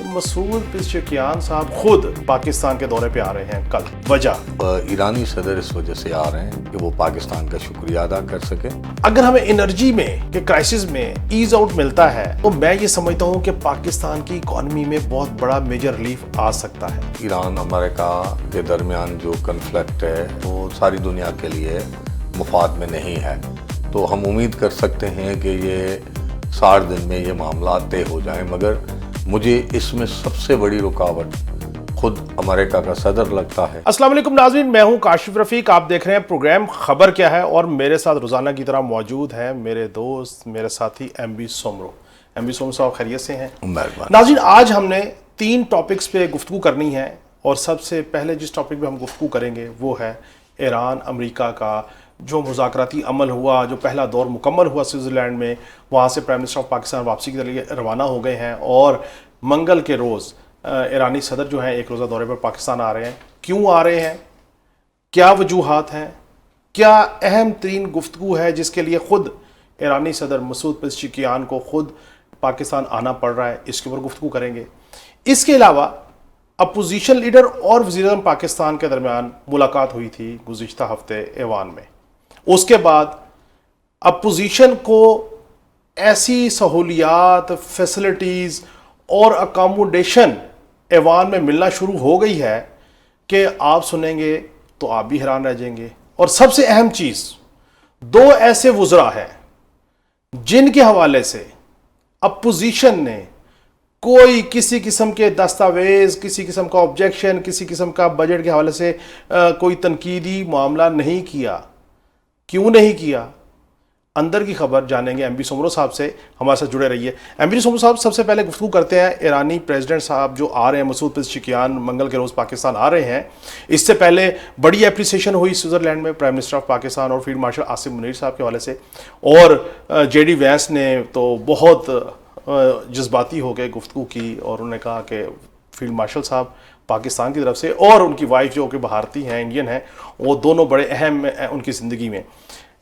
Masoud Pezeshkian صاحب خود پاکستان کے دورے پہ آ رہے ہیں کل. وجہ ایرانی صدر اس وجہ سے آ رہے ہیں کہ وہ پاکستان کا شکریہ ادا کر سکیں. اگر ہمیں انرجی میں کہ کرائسس میں ایز آؤٹ ملتا ہے تو میں یہ سمجھتا ہوں کہ پاکستان کی اکانومی میں بہت بڑا میجر ریلیف آ سکتا ہے. ایران امریکہ کے درمیان جو کنفلکٹ ہے وہ ساری دنیا کے لیے مفاد میں نہیں ہے، تو ہم امید کر سکتے ہیں کہ یہ 60 دن میں یہ معاملات طے ہو جائیں. مگر مجھے اس میں سب سے بڑی رکاوٹ خود امریکہ کا صدر لگتا ہے. السلام علیکم ناظرین، میں ہوں کاشف رفیق. آپ دیکھ رہے ہیں پروگرام خبر کیا ہے، اور میرے ساتھ روزانہ کی طرح موجود ہیں میرے دوست، میرے ساتھی M B Soomro. M B Soomro صاحب خیریت سے ہیں؟ مہربانی. ناظرین، آج ہم نے 3 ٹاپکس پہ گفتگو کرنی ہے، اور سب سے پہلے جس ٹاپک پہ ہم گفتگو کریں گے وہ ہے ایران امریکہ کا جو مذاکراتی عمل ہوا، جو پہلا دور مکمل ہوا سوئٹزرلینڈ میں. وہاں سے پرائم منسٹر آف پاکستان واپسی کے لیے روانہ ہو گئے ہیں، اور منگل کے روز ایرانی صدر جو ہیں ایک روزہ دورے پر پاکستان آ رہے ہیں. کیوں آ رہے ہیں، کیا وجوہات ہیں، کیا اہم ترین گفتگو ہے جس کے لیے خود ایرانی صدر مسعود پزشکیان کو خود پاکستان آنا پڑ رہا ہے، اس کے اوپر گفتگو کریں گے. اس کے علاوہ اپوزیشن لیڈر اور وزیر اعظم پاکستان کے درمیان ملاقات ہوئی تھی گزشتہ ہفتے ایوان میں. اس کے بعد اپوزیشن کو ایسی سہولیات، فیسلٹیز اور اکاموڈیشن ایوان میں ملنا شروع ہو گئی ہے کہ آپ سنیں گے تو آپ بھی حیران رہ جائیں گے. اور سب سے اہم چیز، 2 ایسے وزراء ہیں جن کے حوالے سے اپوزیشن نے کوئی کسی قسم کے دستاویز، کسی قسم کا آبجیکشن، کسی قسم کا بجٹ کے حوالے سے کوئی تنقیدی معاملہ نہیں کیا. کیوں نہیں کیا؟ اندر کی خبر جانیں گے ایم بی سومرو صاحب سے. ہمارے ساتھ جڑے رہیے. ایم بی سومرو صاحب، سب سے پہلے گفتگو کرتے ہیں ایرانی پریزیڈنٹ صاحب جو آ رہے ہیں، مسعود پزشکیان منگل کے روز پاکستان آ رہے ہیں. اس سے پہلے بڑی اپریسیشن ہوئی سوئٹزرلینڈ میں پرائم منسٹر آف پاکستان اور فیلڈ مارشل عاصم منیر صاحب کے حوالے سے، اور جے ڈی وینس نے تو بہت جذباتی ہو گئے گفتگو کی، اور انہوں نے کہا کہ فیلڈ مارشل صاحب پاکستان کی طرف سے اور ان کی وائف جو کہ بھارتی ہیں، انڈین ہیں، وہ دونوں بڑے اہم ہیں ان کی زندگی میں.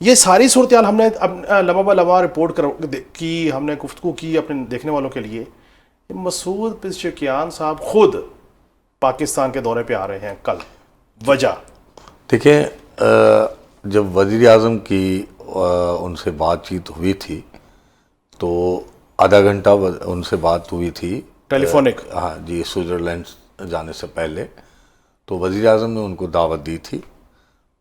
یہ ساری صورتحال ہم نے لمحہ بہ لمحہ رپورٹ کی، ہم نے گفتگو کی اپنے دیکھنے والوں کے لیے. مسعود پزشکیان صاحب خود پاکستان کے دورے پہ آ رہے ہیں کل. وجہ دیکھیں، جب وزیر اعظم کی ان سے بات چیت ہوئی تھی تو آدھا گھنٹہ ان سے بات ہوئی تھی ٹیلی فونک. ہاں جی، سوئٹزرلینڈ جانے سے پہلے. تو وزیر اعظم نے ان کو دعوت دی تھی،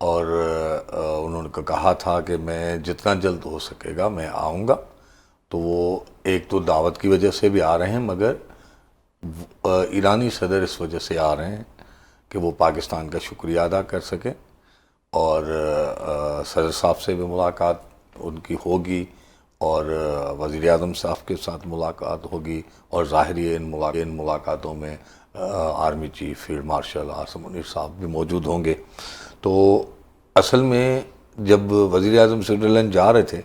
اور انہوں نے کہا تھا کہ میں جتنا جلد ہو سکے گا میں آؤں گا. تو وہ ایک تو دعوت کی وجہ سے بھی آ رہے ہیں، مگر ایرانی صدر اس وجہ سے آ رہے ہیں کہ وہ پاکستان کا شکریہ ادا کر سکیں. اور صدر صاحب سے بھی ملاقات ان کی ہوگی، اور وزیر اعظم صاحب کے ساتھ ملاقات ہوگی، اور ظاہری ان ملاقاتوں میں army chief field marshal Asim Munir صاحب بھی موجود ہوں گے. تو اصل میں جب وزیر اعظم سوئٹزرلینڈ جا رہے تھے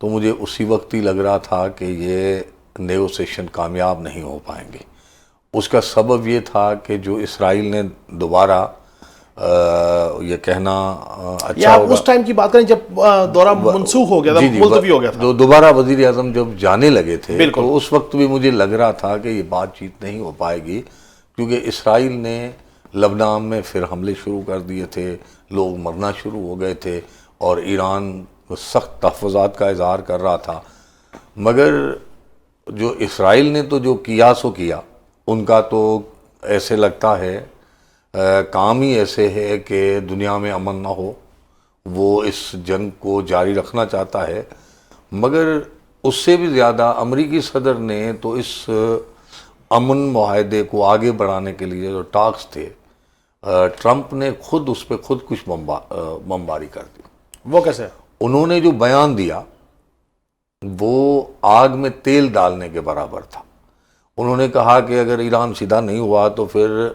تو مجھے اسی وقت ہی لگ رہا تھا کہ یہ نیگوسیشن کامیاب نہیں ہو پائیں گے. اس کا سبب یہ تھا کہ جو اسرائیل نے دوبارہ یہ کہنا اچھا ہوگا، اس ٹائم کی بات کریں جب دورہ منسوخ ہو گیا تھا، ملتوی ہو گیا تھا، دوبارہ وزیر اعظم جب جانے لگے تھے تو اس وقت بھی مجھے لگ رہا تھا کہ یہ بات چیت نہیں ہو پائے گی، کیونکہ اسرائیل نے لبنان میں پھر حملے شروع کر دیے تھے، لوگ مرنا شروع ہو گئے تھے، اور ایران سخت تحفظات کا اظہار کر رہا تھا. مگر جو اسرائیل نے تو جو کیا سو کیا، ان کا تو ایسے لگتا ہے کام ہی ایسے ہے کہ دنیا میں امن نہ ہو. وہ اس جنگ کو جاری رکھنا چاہتا ہے. مگر اس سے بھی زیادہ امریکی صدر نے تو اس امن معاہدے کو آگے بڑھانے کے لیے جو ٹاکس تھے، ٹرمپ نے خود اس پہ خود کچھ بمباری کر دی. وہ کیسے؟ انہوں نے جو بیان دیا وہ آگ میں تیل ڈالنے کے برابر تھا. انہوں نے کہا کہ اگر ایران سیدھا نہیں ہوا تو پھر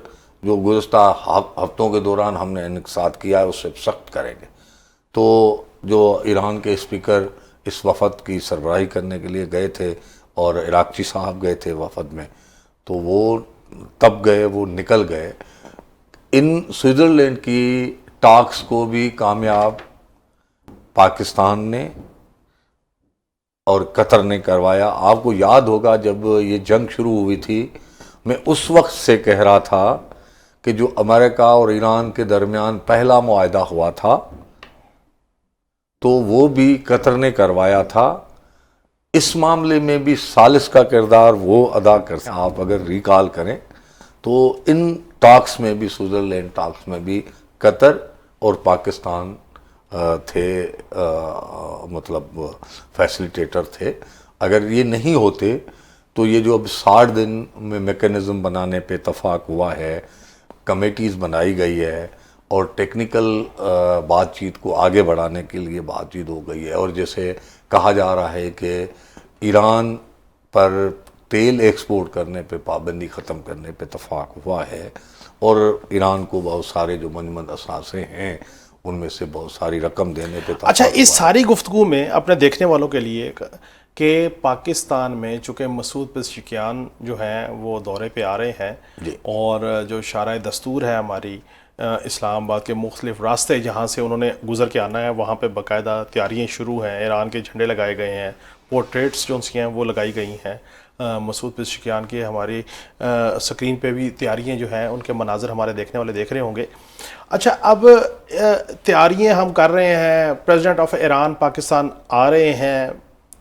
جو گزشتہ ہفتوں کے دوران ہم نے انعقاد کیا ہے اس سے سخت کریں گے. تو جو ایران کے اسپیکر اس وفد کی سربراہی کرنے کے لیے گئے تھے، اور عراقچی صاحب گئے تھے وفد میں، تو وہ تب گئے، وہ نکل گئے. ان سوئٹزرلینڈ کی ٹاکس کو بھی کامیاب پاکستان نے اور قطر نے کروایا. آپ کو یاد ہوگا جب یہ جنگ شروع ہوئی تھی میں اس وقت سے کہہ رہا تھا کہ جو امریکہ اور ایران کے درمیان پہلا معاہدہ ہوا تھا تو وہ بھی قطر نے کروایا تھا. اس معاملے میں بھی ثالث کا کردار وہ ادا کرتے ہیں. آپ اگر ریکال کریں تو ان ٹاکس میں بھی، سوئٹزرلینڈ ٹاکس میں بھی قطر اور پاکستان تھے، مطلب فیسیلیٹیٹر تھے. اگر یہ نہیں ہوتے تو یہ جو اب 60 دن میں میکینزم بنانے پہ اتفاق ہوا ہے، کمیٹیز بنائی گئی ہے اور ٹیکنیکل بات چیت کو آگے بڑھانے کے لیے بات چیت ہو گئی ہے، اور جیسے کہا جا رہا ہے کہ ایران پر تیل ایکسپورٹ کرنے پہ پابندی ختم کرنے پہ اتفاق ہوا ہے، اور ایران کو بہت سارے جو منجمد اثاثے ہیں ان میں سے بہت ساری رقم دینے پہ اتفاق اچھا، اس ہوا ہے. ساری گفتگو میں اپنے دیکھنے والوں کے لیے کہ پاکستان میں چونکہ مسعود پزشکیان جو ہیں وہ دورے پہ آ رہے ہیں، جی. اور جو شارع دستور ہے ہماری اسلام آباد کے مختلف راستے جہاں سے انہوں نے گزر کے آنا ہے، وہاں پہ باقاعدہ تیاریاں شروع ہیں، ایران کے جھنڈے لگائے گئے ہیں، پورٹریٹس جو سی ہیں وہ لگائی گئی ہیں. مسعود پزشکیان کی ہماری سکرین پہ بھی تیاریاں جو ہیں ان کے مناظر ہمارے دیکھنے والے دیکھ رہے ہوں گے. اچھا، اب تیاریاں ہم کر رہے ہیں، پریزیڈنٹ آف ایران پاکستان آ رہے ہیں،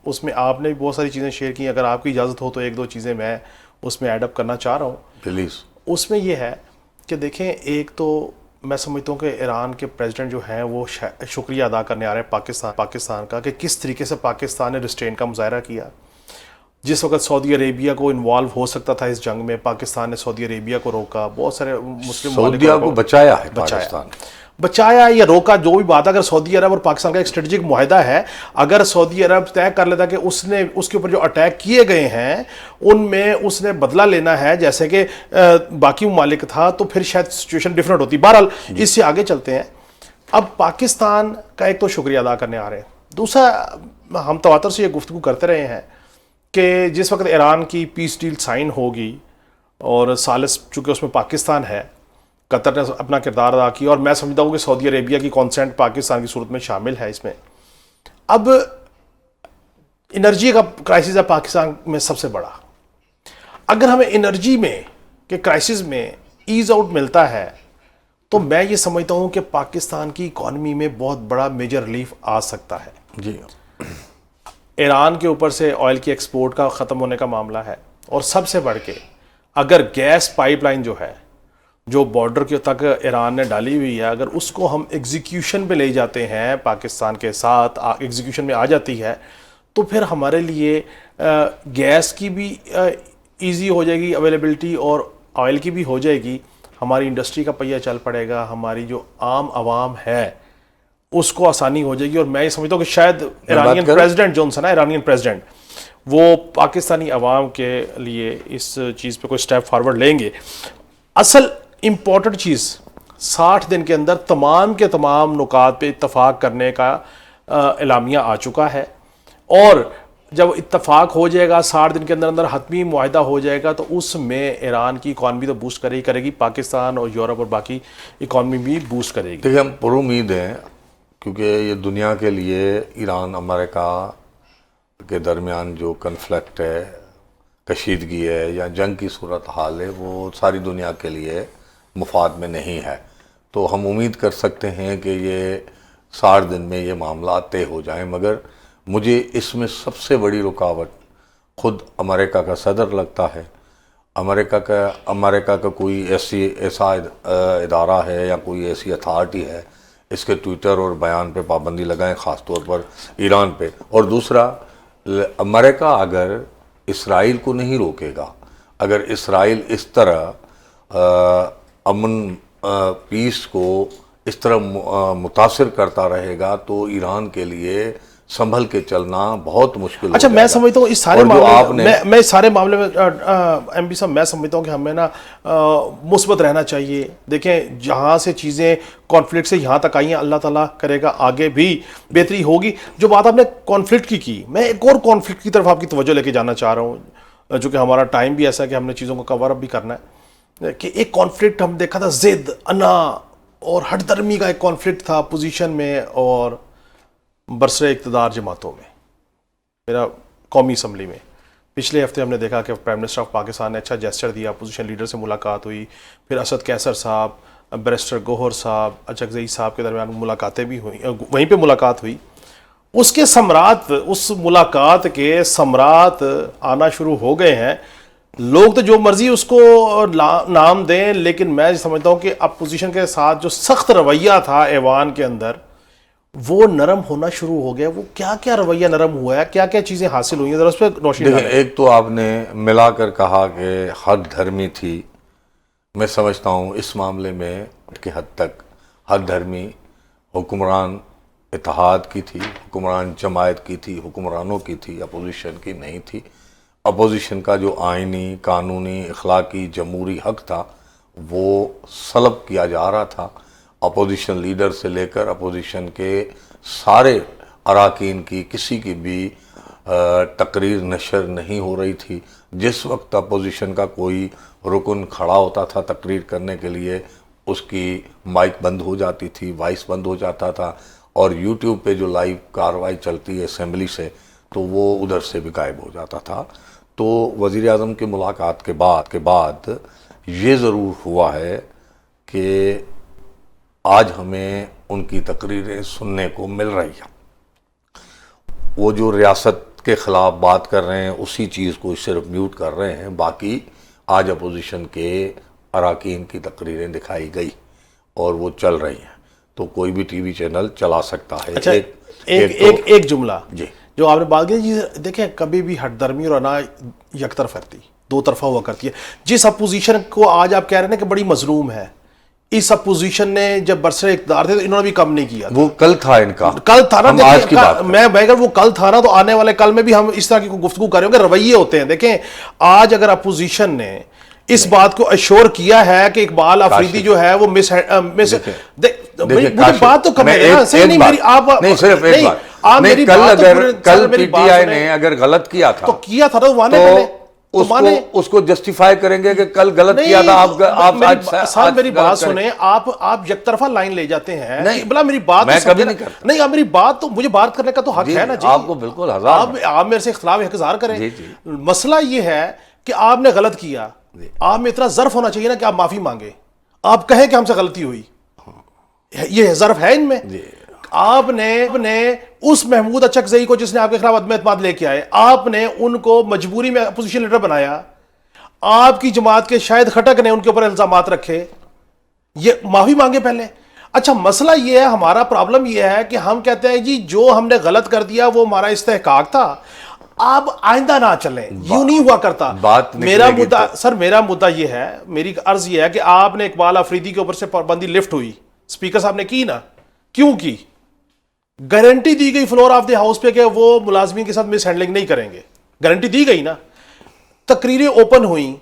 اس میں آپ نے بھی بہت ساری چیزیں شیئر کی. اگر آپ کی اجازت ہو تو ایک دو چیزیں میں اس میں ایڈ اپ کرنا چاہ رہا ہوں. پلیز. اس میں یہ ہے کہ دیکھیں، ایک تو میں سمجھتا ہوں کہ ایران کے پریزیڈنٹ جو ہیں وہ شکریہ ادا کرنے آ رہے ہیں پاکستان کا، کہ کس طریقے سے پاکستان نے ریسٹرین کا مظاہرہ کیا. جس وقت سعودی عربیہ کو انوالو ہو سکتا تھا اس جنگ میں، پاکستان نے سعودی عربیہ کو روکا. بہت سارے مسلم سعودیہ کو بچایا ہے پاکستان، بچایا یا روکا، جو بھی بات ہے. اگر سعودی عرب اور پاکستان کا ایک اسٹریٹجک معاہدہ ہے، اگر سعودی عرب طے کر لیتا کہ اس کے اوپر جو اٹیک کیے گئے ہیں ان میں اس نے بدلہ لینا ہے جیسے کہ باقی ممالک تھا، تو پھر شاید سچویشن ڈیفرنٹ ہوتی. بہرحال اس سے آگے چلتے ہیں. اب پاکستان کا ایک تو شکریہ ادا کرنے آ رہے ہیں، دوسرا ہم تواتر سے یہ گفتگو کرتے رہے ہیں کہ جس وقت ایران کی پیس ڈیل سائن ہوگی اور ثالث چونکہ اس میں پاکستان ہے، قطر نے اپنا کردار ادا کیا، اور میں سمجھتا ہوں کہ سعودی عربیہ کی کانسنٹ پاکستان کی صورت میں شامل ہے اس میں. اب انرجی کا کرائسس ہے پاکستان میں سب سے بڑا. اگر ہمیں انرجی میں کہ کرائسس میں ایز آؤٹ ملتا ہے تو میں یہ سمجھتا ہوں کہ پاکستان کی اکانومی میں بہت بڑا میجر ریلیف آ سکتا ہے. جی. ایران کے اوپر سے آئل کی ایکسپورٹ کا ختم ہونے کا معاملہ ہے، اور سب سے بڑھ کے اگر گیس پائپ لائن جو ہے جو بارڈر کے تک ایران نے ڈالی ہوئی ہے، اگر اس کو ہم ایگزیکیوشن پہ لے جاتے ہیں، پاکستان کے ساتھ ایگزیکیوشن میں آ جاتی ہے، تو پھر ہمارے لیے گیس کی بھی ایزی ہو جائے گی اویلیبلٹی، اور آئل کی بھی ہو جائے گی. ہماری انڈسٹری کا پہیہ چل پڑے گا، ہماری جو عام عوام ہے اس کو آسانی ہو جائے گی. اور میں یہ سمجھتا ہوں کہ شاید ایرانین پریزیڈنٹ جو نا ایرانین پریزیڈنٹ وہ پاکستانی عوام کے لیے اس چیز پہ کوئی سٹیپ فارورڈ لیں گے. اصل امپورٹنٹ چیز 60 دن کے اندر تمام کے تمام نکات پہ اتفاق کرنے کا اعلامیہ آ چکا ہے، اور جب اتفاق ہو جائے گا 60 دن کے اندر اندر حتمی معاہدہ ہو جائے گا تو اس میں ایران کی اکانومی تو بوسٹ کرے گی، پاکستان اور یورپ اور باقی اکانومی بھی بوسٹ کرے گی. دیکھیں، ہم پر امید ہیں کیونکہ یہ دنیا کے لیے ایران امریکہ کے درمیان جو کنفلکٹ ہے، کشیدگی ہے یا جنگ کی صورتحال ہے، وہ ساری دنیا کے لیے مفاد میں نہیں ہے. تو ہم امید کر سکتے ہیں کہ یہ 60 دن میں یہ معاملات طے ہو جائیں. مگر مجھے اس میں سب سے بڑی رکاوٹ خود امریکہ کا صدر لگتا ہے. امریکہ کا کوئی ایسا ادارہ ہے یا کوئی ایسی اتھارٹی ہے اس کے ٹویٹر اور بیان پہ پابندی لگائیں، خاص طور پر ایران پہ. اور دوسرا، امریکہ اگر اسرائیل کو نہیں روکے گا، اگر اسرائیل اس طرح امن پیس کو اس طرح متاثر کرتا رہے گا تو ایران کے لیے سنبھل کے چلنا بہت مشکل ہو جائے گا. اچھا، میں سمجھتا ہوں اس سارے معاملے میں اس سارے معاملے میں ایم پی صاحب میں سمجھتا ہوں کہ ہمیں نا مثبت رہنا چاہیے. دیکھیں، جہاں سے چیزیں کانفلکٹ سے یہاں تک آئی ہیں، اللہ تعالیٰ کرے گا آگے بھی بہتری ہوگی. جو بات آپ نے کانفلکٹ کی میں ایک اور کانفلکٹ کی طرف آپ کی توجہ لے کے جانا چاہ رہا ہوں، چونکہ ہمارا ٹائم بھی ایسا ہے کہ ہم نے چیزوں کو کور اپ بھی کرنا ہے. کہ ایک کانفلکٹ ہم دیکھا تھا، ضد، انا اور ہٹ درمی کا ایک کانفلکٹ تھا پوزیشن میں اور برسر اقتدار جماعتوں میں، میرا قومی اسمبلی میں. پچھلے ہفتے ہم نے دیکھا کہ پرائم منسٹر آف پاکستان نے اچھا جیسچر دیا, اپوزیشن لیڈر سے ملاقات ہوئی, پھر اسد کیسر صاحب, بیرسٹر گوہر صاحب, اچکزئی صاحب کے درمیان ملاقاتیں بھی ہوئیں, وہیں پہ ملاقات ہوئی. اس کے ثمرات, اس ملاقات کے ثمرات آنا شروع ہو گئے ہیں. لوگ تو جو مرضی اس کو نام دیں, لیکن میں سمجھتا ہوں کہ اپوزیشن کے ساتھ جو سخت رویہ تھا ایوان کے اندر وہ نرم ہونا شروع ہو گیا. وہ کیا کیا رویہ نرم ہوا ہے, کیا کیا چیزیں حاصل ہوئی ہیں, ذرا اس پہ روشنی ڈالیں. ایک تو آپ نے ملا کر کہا کہ حد دھرمی تھی. میں سمجھتا ہوں اس معاملے میں کہ حد تک حد دھرمی حکمران اتحاد کی تھی, حکمران جماعت کی تھی, حکمرانوں کی تھی, اپوزیشن کی نہیں تھی. اپوزیشن کا جو آئینی, قانونی, اخلاقی, جمہوری حق تھا وہ سلب کیا جا رہا تھا. اپوزیشن لیڈر سے لے کر اپوزیشن کے سارے اراکین کی کسی کی بھی تقریر نشر نہیں ہو رہی تھی. جس وقت اپوزیشن کا کوئی رکن کھڑا ہوتا تھا تقریر کرنے کے لیے, اس کی مائک بند ہو جاتی تھی, وائس بند ہو جاتا تھا, اور یوٹیوب پہ جو لائیو کاروائی چلتی ہے اسمبلی سے تو وہ ادھر سے بھی غائب ہو جاتا تھا. تو وزیر اعظم کی ملاقات کے بعد یہ ضرور ہوا ہے کہ آج ہمیں ان کی تقریریں سننے کو مل رہی ہیں. وہ جو ریاست کے خلاف بات کر رہے ہیں اسی چیز کو صرف میوٹ کر رہے ہیں. باقی آج اپوزیشن کے اراکین کی تقریریں دکھائی گئی اور وہ چل رہی ہیں, تو کوئی بھی ٹی وی چینل چلا سکتا ہے. اچھا, ایک جملہ جی جو آپ نے بات کی, دیکھیں کبھی بھی ہٹ درمی اور انا یک طرف رہتی, دو طرفہ ہوا کرتی ہے. جس اپوزیشن کو آج آپ کہہ رہے ہیں کہ بڑی مظلوم ہے, اس اپوزیشن نے جب برسر اقتدار تھے تو انہوں نے بھی کم نہیں کیا. وہ کل تھا ان کا, کل تھا نا, آج کی بات میں اگر وہ کل تھا نا تو آنے والے کل میں بھی ہم اس طرح کی گفتگو کریں گے. رویے ہوتے ہیں. دیکھیں آج اگر اپوزیشن نے اس بات کو ایشور کیا ہے کہ اقبال آفریدی جو ہے وہ بات تو کل پی ٹی آئی نے اگر غلط کیا تھا تو کیا تھا تو اس کو جسٹیفائی کریں گے کہ کل غلط کیا تھا. میری بات سنیں, آپ یک طرفہ لائن لے جاتے ہیں. بلا میری بات میں کبھی نہیں کرتا. نہیں, میری بات تو مجھے بات کرنے کا تو حق ہے نا جی. آپ کو بالکل آپ میرے سے اختلاف اظہار کریں. مسئلہ یہ ہے کہ آپ نے غلط کیا, آپ میں اتنا ظرف ہونا چاہیے نا کہ آپ معافی مانگے, آپ کہیں کہ ہم سے غلطی ہوئی. یہ ظرف ہے ان میں. آپ نے اس محمود اچکزئی کو جس نے آپ کے خلاف عدم اعتماد لے کے آئے, آپ نے ان کو مجبوری میں اپوزیشن لیڈر بنایا. آپ کی جماعت کے شاہد خٹک نے ان کے اوپر الزامات رکھے, یہ معافی مانگے پہلے. اچھا مسئلہ یہ ہے, ہمارا پرابلم یہ ہے کہ ہم کہتے ہیں جی جو ہم نے غلط کر دیا وہ ہمارا استحقاق تھا, آپ آئندہ نہ چلیں. یوں نہیں ہوا کرتا. میرا مدعا سر, میرا مدعا یہ ہے, میری عرض یہ ہے کہ آپ نے اقبال آفریدی کے اوپر سے پابندی لفٹ ہوئی, اسپیکر صاحب نے کی نا, کیوں کی؟ گارنٹی دی گئی فلور آف دی ہاؤس پہ کہ وہ ملازمین کے ساتھ مس ہینڈلنگ نہیں کریں گے, گارنٹی دی گئی نا. تقریریں اوپن ہوئیں,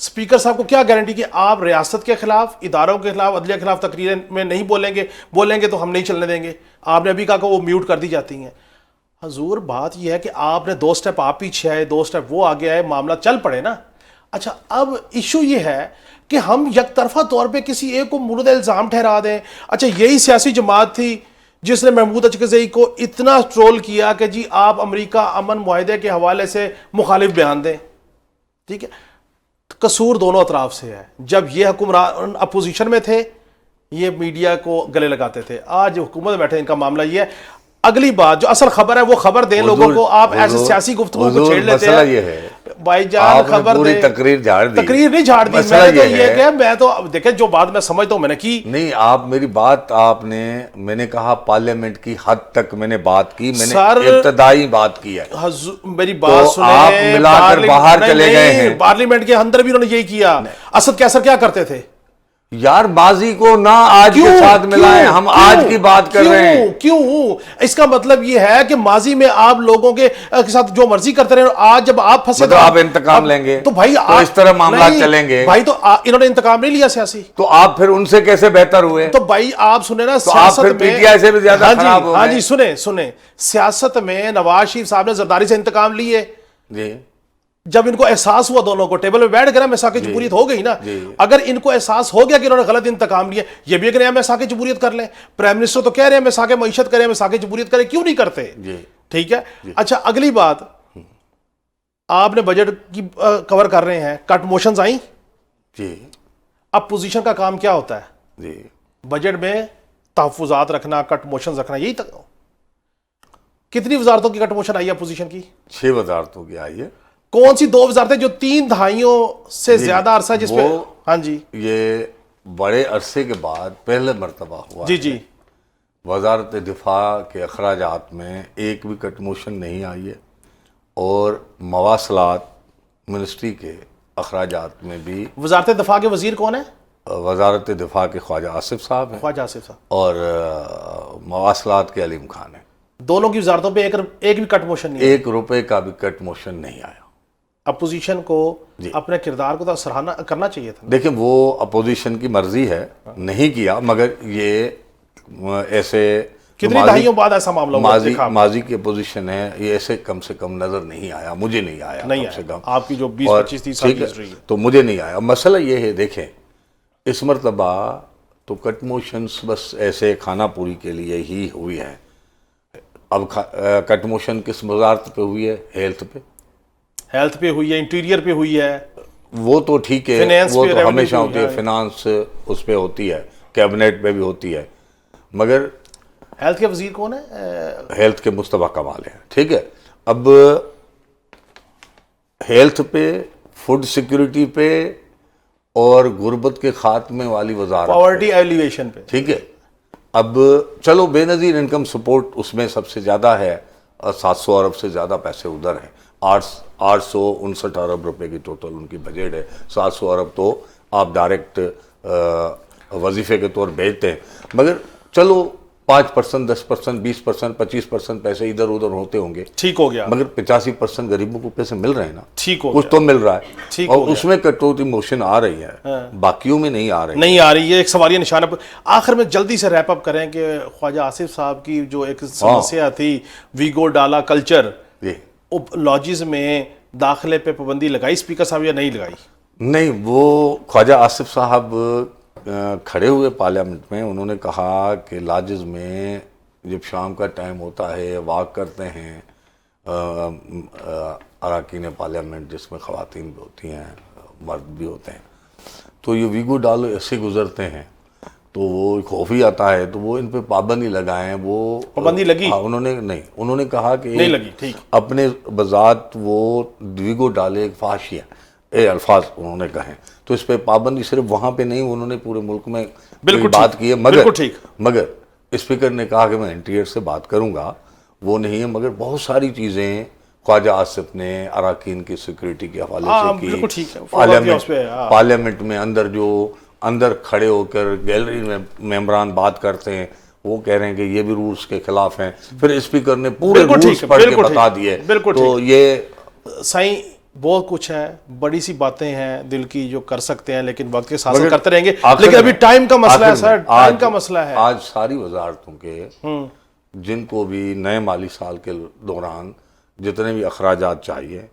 اسپیکر صاحب کو کیا گارنٹی کہ آپ ریاست کے خلاف, اداروں کے خلاف, عدلیہ کے خلاف تقریریں میں نہیں بولیں گے تو ہم نہیں چلنے دیں گے. آپ نے ابھی کہا کہ وہ میوٹ کر دی جاتی ہیں. حضور بات یہ ہے کہ آپ نے 2 سٹیپ آپ پیچھے آئے, 2 سٹیپ وہ آگے آئے, معاملہ چل پڑے نا. اچھا اب ایشو یہ ہے کہ ہم یک طرفہ طور پہ کسی ایک کو مورد الزام ٹھہرا دیں. اچھا یہی سیاسی جماعت تھی جس نے محمود اچکزئی کو اتنا ٹرول کیا کہ جی آپ امریکہ امن معاہدے کے حوالے سے مخالف بیان دیں. ٹھیک ہے, قصور دونوں اطراف سے ہے. جب یہ حکمران اپوزیشن میں تھے یہ میڈیا کو گلے لگاتے تھے, آج حکومت میں بیٹھے ان کا معاملہ یہ ہے. اگلی بات جو اصل خبر ہے وہ خبر دیں لوگوں کو, آپ ایسے سیاسی گفتگو کو چھیڑ لیتے ہیں. یہ ہے بھائی جان خبر دیں. تقریر نہیں جھاڑ دی. میں تو دیکھیں جو بات میں سمجھتا ہوں میں نے کی نہیں. آپ میری بات میں نے کہا پارلیمنٹ کی حد تک میں نے بات کی, میں نے ابتدائی بات کی ہے. میری بات سنیں, آپ ملا کر باہر چلے گئے ہیں. پارلیمنٹ کے اندر بھی انہوں نے یہی کیا. اسد کیسر کیا کرتے تھے یار؟ ماضی کو نہ آج کے ساتھ ملائیں, ہم آج کی بات کر رہے ہیں. کیوں؟ اس کا مطلب یہ ہے کہ ماضی میں آپ لوگوں کے ساتھ جو مرضی کرتے رہے, آج جب آپ پھنسے تو آپ انتقام لیں گے تو بھائی اس طرح معاملات چلیں گے. بھائی تو انہوں نے انتقام نہیں لیا سیاسی, تو آپ پھر ان سے کیسے بہتر ہوئے؟ تو بھائی آپ سنیں نا, سیاست میں پی ٹی آئی سے بھی زیادہ خراب ہو گئے. ہاں جی سنیں, سیاست میں نواز شریف صاحب نے زرداری سے انتقام لیے جی. جب ان کو احساس ہوا, دونوں کو ٹیبل میں بیٹھ کر میثاق جمہوریت ہو گئی نا. اگر ان کو احساس ہو گیا کہ انہوں نے غلط انتقام لیا, یہ بھی ایک نیا میثاق جمہوریت کر لیں. پرائم منسٹر تو کہہ رہے ہیں میثاق معیشت کریں, میثاق جمہوریت کریں, کیوں نہیں کرتے؟ ٹھیک ہے. اچھا اگلی بات, آپ نے بجٹ کی کور کر رہے ہیں, کٹ موشنز آئیں. جی اب پوزیشن کا کام کیا ہوتا ہے؟ جی بجٹ میں تحفظات رکھنا, کٹ موشنز رکھنا, یہی تک. کتنی وزارتوں کی کٹ موشن آئی ہے اپوزیشن کی؟ 6 وزارتوں کی آئی ہے. کون سی 2 وزارتیں جو 3 دہائیوں سے زیادہ عرصہ جس پہ؟ ہاں جی یہ بڑے عرصے کے بعد پہلے مرتبہ ہوا. جی جی. وزارت دفاع کے اخراجات میں ایک بھی کٹ موشن نہیں آئی ہے, اور مواصلات منسٹری کے اخراجات میں بھی. وزارت دفاع کے وزیر کون ہیں؟ وزارت دفاع کے خواجہ آصف صاحب ہیں, خواجہ آصف صاحب, اور مواصلات کے علیم خان ہیں. دونوں کی وزارتوں پہ ایک بھی کٹ موشن نہیں ہے. 1 روپے کا بھی کٹ موشن نہیں آیا. اپوزیشن کو اپنے کردار کو تو سراہنا کرنا چاہیے تھا. دیکھیں وہ اپوزیشن کی مرضی ہے, نہیں کیا, مگر یہ ایسے کتنی دہائیوں بعد ایسا معاملہ ہوا؟ ماضی کی اپوزیشن ہے, یہ ایسے کم سے کم نظر نہیں آیا, مجھے نہیں آیا. نہیں کم سے کم آپ کی جو 20-25-30 سال کی ہسٹری ہے تو مجھے نہیں آیا. مسئلہ یہ ہے, دیکھیں اس مرتبہ تو کٹ موشنز بس ایسے کھانا پوری کے لیے ہی ہوئی ہے. اب کٹ موشن کس وزارت پہ ہوئی ہے؟ ہیلتھ پہ. ہیلتھ پہ ہوئی ہے, انٹیریئر پہ ہوئی ہے. وہ تو ٹھیک ہے, فنانس وہ پہ, تو ہمیشہ ریونیو ہوتی ہے, فنانس اس پہ ہوتی ہے, کیبنٹ پہ بھی ہوتی ہے, مگر ہیلتھ کے وزیر کون ہے؟ ہیلتھ کے مصطفیٰ کمال ہیں. ٹھیک ہے, اب ہیلتھ پہ, فوڈ سیکیورٹی پہ, اور غربت کے خاتمے والی وزارت, پاورٹی ایلیویشن پہ. ٹھیک ہے. اب چلو بے نظیر انکم سپورٹ اس میں سب سے زیادہ ہے, 700 ارب سے زیادہ پیسے ادھر ہیں. 859 ارب روپے کی ٹوٹل ان کی بجٹ ہے. 700 ارب تو آپ ڈائریکٹ وظیفے کے طور بھیجتے ہیں, مگر چلو 5%, 10%, 20%, 25% پیسے ادھر ادھر ہوتے ہوں گے, ٹھیک ہو گیا. مگر 85% غریبوں کو پیسے مل رہے ہیں نا, ٹھیک ہو کچھ تو مل رہا ہے, ٹھیک ہو اور اس میں کٹوتی موشن آ رہی ہے, باقیوں میں نہیں آ رہی. یہ ایک سوالیہ نشان ہے. آخر میں جلدی سے ریپ اپ کریں کہ خواجہ آصف صاحب کی جو ایک سمسیا تھی, ویگو ڈالا کلچر, لاجز میں داخلے پہ پابندی لگائی اسپیکر صاحب یا نہیں لگائی؟ نہیں, وہ خواجہ آصف صاحب کھڑے ہوئے پارلیمنٹ میں, انہوں نے کہا کہ لاجز میں جب شام کا ٹائم ہوتا ہے, واک کرتے ہیں اراکین پارلیمنٹ جس میں خواتین بھی ہوتی ہیں, مرد بھی ہوتے ہیں, تو یہ ویگو ڈالو ایسے گزرتے ہیں, تو وہ خوف ہی آتا ہے, تو وہ ان پہ پابندی لگائیں. وہ پابندی لگی؟ انہوں نے کہا کہ نہیں لگی. ٹھیک. اپنے بذات وہ ویگو ڈالے ایک فحاشی ہے, الفاظ انہوں نے کہے, تو اس پہ پابندی صرف وہاں پہ نہیں, انہوں نے پورے ملک میں بات کی ہے. مگر اسپیکر نے کہا کہ میں انٹیریئر سے بات کروں گا, وہ نہیں ہے. مگر بہت ساری چیزیں خواجہ آصف نے اراکین کی سیکورٹی کے حوالے سے کی. پارلیمنٹ میں اندر کھڑے ہو کر گیلری میں ممبران بات کرتے ہیں, وہ کہہ رہے ہیں کہ یہ بھی رولز کے خلاف ہیں, پھر اسپیکر نے پورے رولز پڑھ کے بتا دیے. تو یہ سائیں بہت کچھ ہے, بڑی سی باتیں ہیں دل کی جو کر سکتے ہیں, لیکن وقت کے ساتھ کرتے رہیں گے. لیکن ابھی ٹائم کا مسئلہ ہے سر, ٹائم کا مسئلہ ہے. آج ساری وزارتوں کے جن کو بھی نئے مالی سال کے دوران جتنے بھی اخراجات چاہیے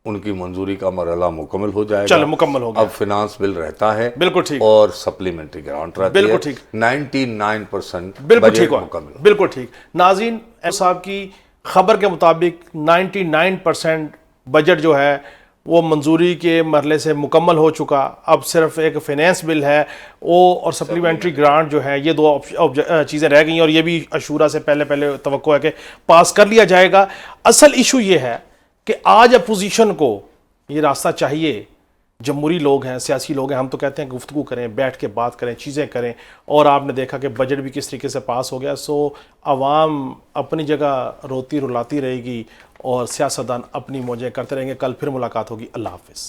ان کی منظوری کا مرحلہ مکمل ہو جائے گا. چلو مکمل ہو گیا. اب فنانس بل رہتا ہے, بالکل ٹھیک, اور سپلیمنٹری گرانٹ رہتی ہے. بالکل ٹھیک, 99% بالکل ٹھیک مکمل. بالکل ٹھیک. ناظرین, صاحب کی خبر کے مطابق 99% بجٹ جو ہے وہ منظوری کے مرحلے سے مکمل ہو چکا. اب صرف ایک فینانس بل ہے وہ, اور سپلیمنٹری گرانٹ جو ہے, یہ 2 چیزیں رہ گئی ہیں, اور یہ بھی عشورہ سے پہلے توقع ہے کہ پاس کر لیا جائے گا. اصل ایشو یہ ہے کہ آج اپوزیشن کو یہ راستہ چاہیے. جمہوری لوگ ہیں, سیاسی لوگ ہیں, ہم تو کہتے ہیں گفتگو کریں, بیٹھ کے بات کریں, چیزیں کریں, اور آپ نے دیکھا کہ بجٹ بھی کس طریقے سے پاس ہو گیا. سو عوام اپنی جگہ روتی رلاتی رہے گی, اور سیاستدان اپنی موجیں کرتے رہیں گے. کل پھر ملاقات ہوگی. اللہ حافظ.